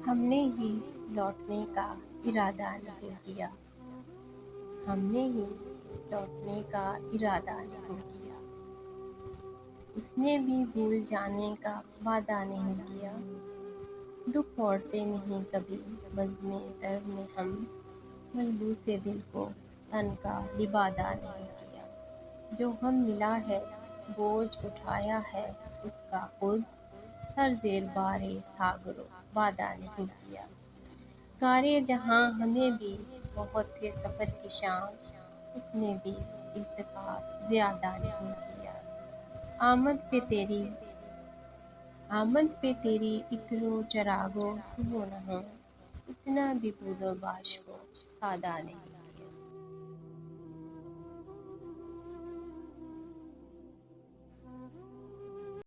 ہم نے ہی لوٹنے کا ارادہ نہیں کیا، ہم نے ہی لوٹنے کا ارادہ نہیں کیا، اس نے بھی بھول جانے کا وعدہ نہیں کیا۔ دکھ اوڑھتے نہیں کبھی بزمِ درد میں ہم، ملبوسِ دل کو تن کا لبادہ نہیں کیا۔ جو غم ملا ہے بوجھ اٹھایا ہے اس کا خود، سر زیر بارِ ساغر و بادہ نہیں کیا۔ کارِ جہاں ہمیں بھی بہت تھے سفر کی شام، اس نے بھی التفات زیادہ نہیں کیا۔ آمد پہ تیری عطر و چراغ و صبح نہ ہو، اتنا بھی بود و باش کو سادہ نہیں